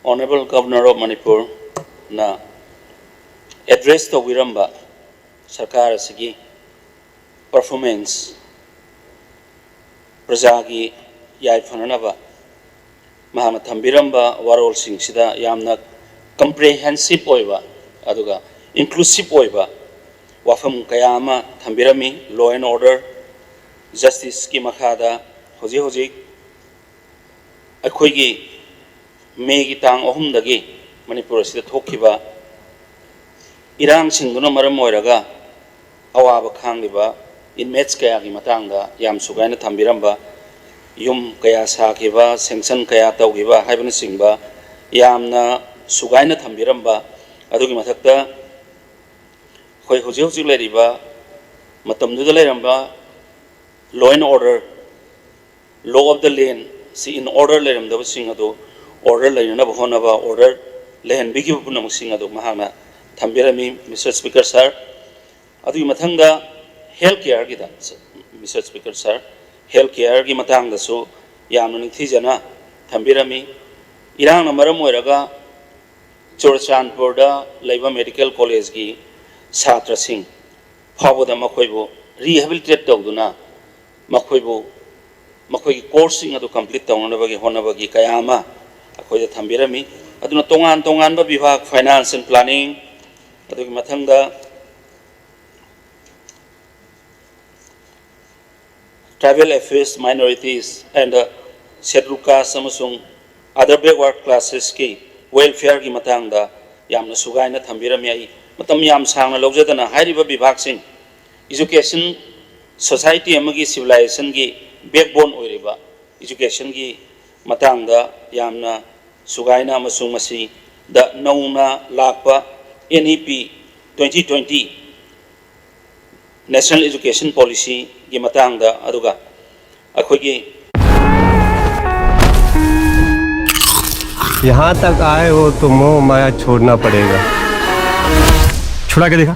Honorable Governor of Manipur na address to Wiramba Sarkar Sigi performance Prajagi Yai Fananaba Mahana Thambiramba Warol Singh Sida Yamna comprehensive oiba aduga inclusive oiba wafam kayama Thambirami law and order justice ki makhada hoji akhoi Megi tang ohum dagi Manipur sida thokiba irang singduna maram oiraga awaba khangliba inmates kaya gi matangda yam sugaina thambiramba yum kaya sakiba sanction kaya tawgiba haibana singba yamna sugaina thambiramba adugi mathakta khoi hoji leriba matamduda leramba law and order law of the land si in order leramda sing adu order lainana bahonaba order lehen bigi puna musing adu mahana thambirami Mr. Speaker sir adu mathanga healthcare gi da Mr. Speaker sir healthcare gi matang da so yamna ningthi jana thambirami irang na maram oiraga Chorchandpur da laiba medical college gi chhatra sing phaboda makhoibo rehabilitate tawduna makhoibo makoi course sing adu complete tawna bagi honabagi kayama akhoi thambirami aduna tongan ba bibhag finance and planning adugi mathangda tribal affairs minorities and scheduled castes amasung other backward classes ki welfare gi matangda yamna sugaina thambirami ai matam yam sangna lojadana hairiba bibhag sing education society amagi civilization gi backbone oiriba education gi matangda yamna sugaina amasung masi da nauna lakpa NEP 2020 National Education Policy gi matangda aduga akhogi यहाँ तक आए हो तो मोह माया छोड़ना पड़ेगा। छुड़ा के देखा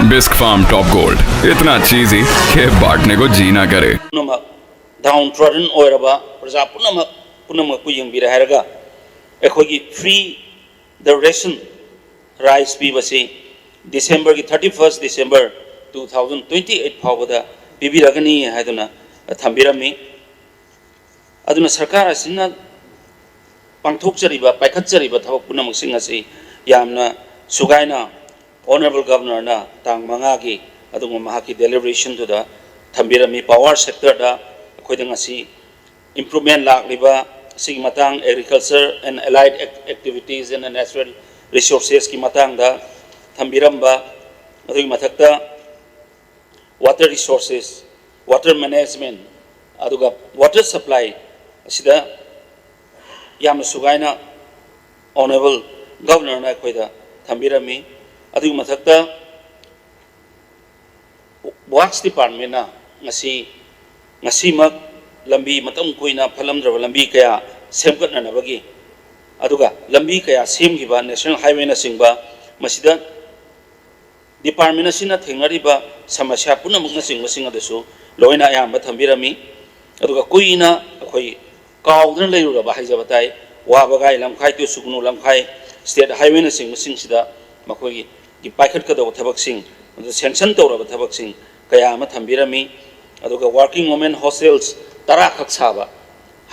बिस्क फार्म टॉप गोल्ड इतना चीजी कि बांटने को जी ना करे। डाउन ट्रॉडन ओरबा प्रजा पुनमक को यंगबिरा हैरगा एखोगी फ्री द रेशन राइस पी बसे December की 31st December 2028 फावदा पिबिरगनी हैदुना थंबिरमी अदुना सरकार असिना पांथोकचरिबा पाइखतचरिबा थबक पुनमक सिंग असि यामना सुगाइना Honorable Governor na tang mangagi adung mahaki deliberation to da thambirami power sector da akhoi ngasi improvement lakliba sig matang agriculture and allied activities and natural resources ki matang da thambiramba adung mathakta water resources water management aduga water supply asida yam sugaina Honorable Governor na akhoi da thambirami adu mathakta works department na ngasi mak lambi matam koina phalamdraba lambi kaya semgatna na bagi aduga lambi kaya semgiba national highway na singba masida department asina thengariba samasya punamuk na sing adasu loina ayamba thambirami aduga koina akhoi kaudna leiruraba haijabatai wabagai lamkhai tu sugnu lamkhai state highway na sing sida makoi ki paikhat ka do thabak sing sanction tawraba thabak sing kaya ama thambirami aduga working women hostels tara khak saba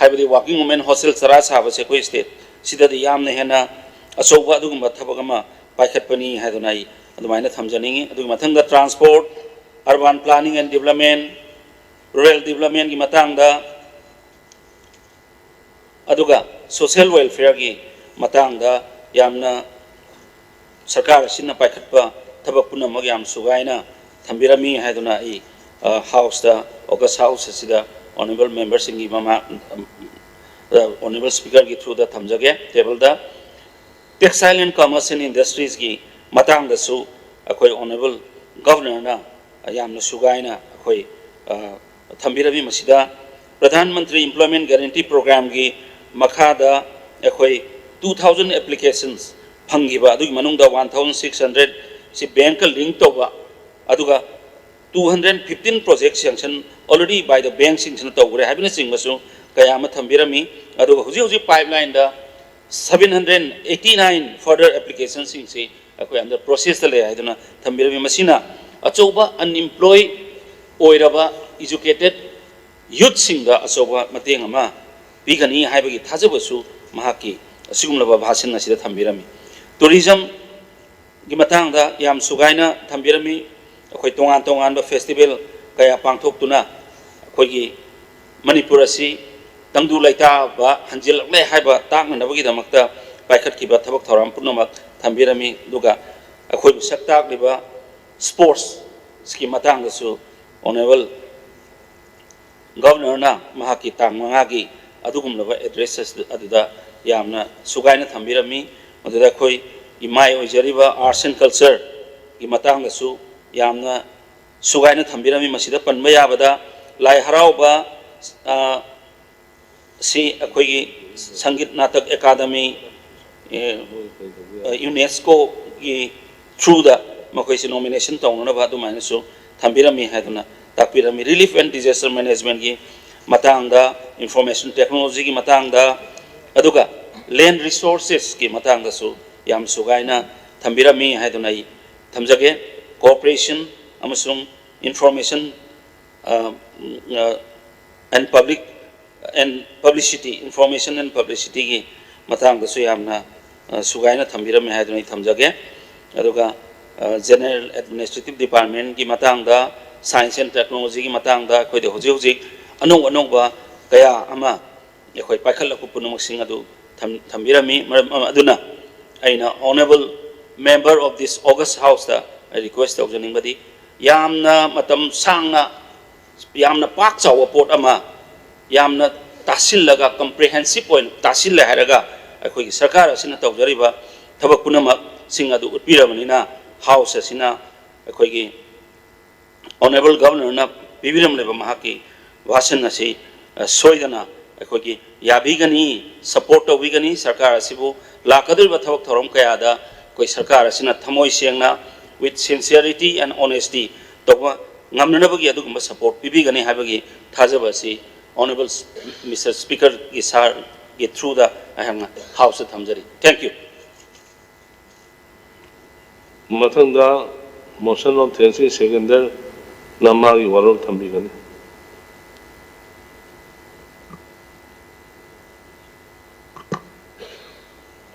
haibadi working women hostels tara saba se koi state sida de yamna hena asoba adugumba thabak ama paikhat pani haidunai adumaina thamjaningi aduga mathangda transport urban planning and development rural development ki matangda aduga social welfare ki matangda yamna सरकार सिन्ना पाइखटपा थबक पुनमक याम सुगाइना थंबिरमी हाइदुना इ house दा August house सिदा honourable member सिंगी मामा honourable speaker की through दा थमजगे table दा textile and commerce and industries की मतंग दसु अखोय honourable governor ना याम सुगाइना अखोय थंबिरमी मसिदा प्रधानमंत्री एम्प्लॉयमेंट गारंटी प्रोग्राम की मखादा अखोय 2000 एप्लीकेशंस फंगिबा अदुगी मनुंगदा 1600 सि बैंक लिंक तोबा अदुगा 215 projects sanction already by the banks in Tawre having a single so Kayama Thambirami, Adu Huzi pipeline the 789 further applications in say under process the lay Idana Thambirami Masina, Achoba unemployed Oiraba educated youth singer Asoba Matengama, Bigani Habagi Tazabasu, Mahaki, Sugumlava Hasan Nasida Thambirami. Tourism Gimatanga Yam Sugaina Thambirami. Koi tongan festival kaya pangthok tuna koi Manipur asi tangdu laita ba hanjil le haiba tang na bagi damakta paikhat ki ba thabak thoram punamak thambirami duga koi sakta liba sports ski matang su honorable governor na mahaki tang mangagi adugum laba addresses aduda yamna sugaina thambirami aduda koi imai ojariba arts and culture ki matang su Yamna Sugaina Thambirami Masida Panmaya Bada, Lai Harauba, see a Kogi Sangit Natak Academy, UNESCO through the Makoisi nomination town of Hadumaneso, Thambirami Haduna, Tapirami Relief and Disaster Management, Matanga, Information Technology, Matanga, Aduga, Land Resources, Matanga so, Yam Sugaina, Thambirami Hadunai, Tamzage. Cooperation, amasung information and publicity, information and publicity ki matang da suyamna sugaina thambirami haidunai thamjage aduga general administrative department ki matang da science and technology ki matang da khoi de hoji anong ba kaya ama khoi paikhala ku punumak sing adu thambirami aduna aina honorable member of this August House da I request of anybody Yamna Matam Sanga Yamna Parks our port ama Yamna Tasilaga comprehensive point Tasila Haraga a quick Sakara Sinata of Jariba Tabakunama Singadu Piramanina House Asina a quick honorable governor na Viviram Leva Mahaki Vasanasi Soidana a quick Yabigani support of Vigani Sakara Sibu Lakadu Batok Torom Kayada Koi Sakara Sina Tamoy Sianga with sincerity and honesty, Togwa Namnabagi Aduguma support, Pibigani Habagi, Tazabasi, Honorable Mr. Speaker Gisar get through the House of Tamjari. Thank you. Matanga motion of Tensi seconder Namagi Warol Tambigani.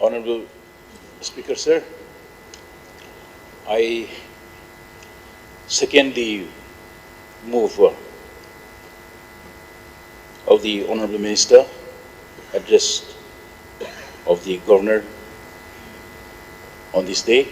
Honorable Speaker, sir, I second the move of the Honorable Minister, address of the Governor on this day.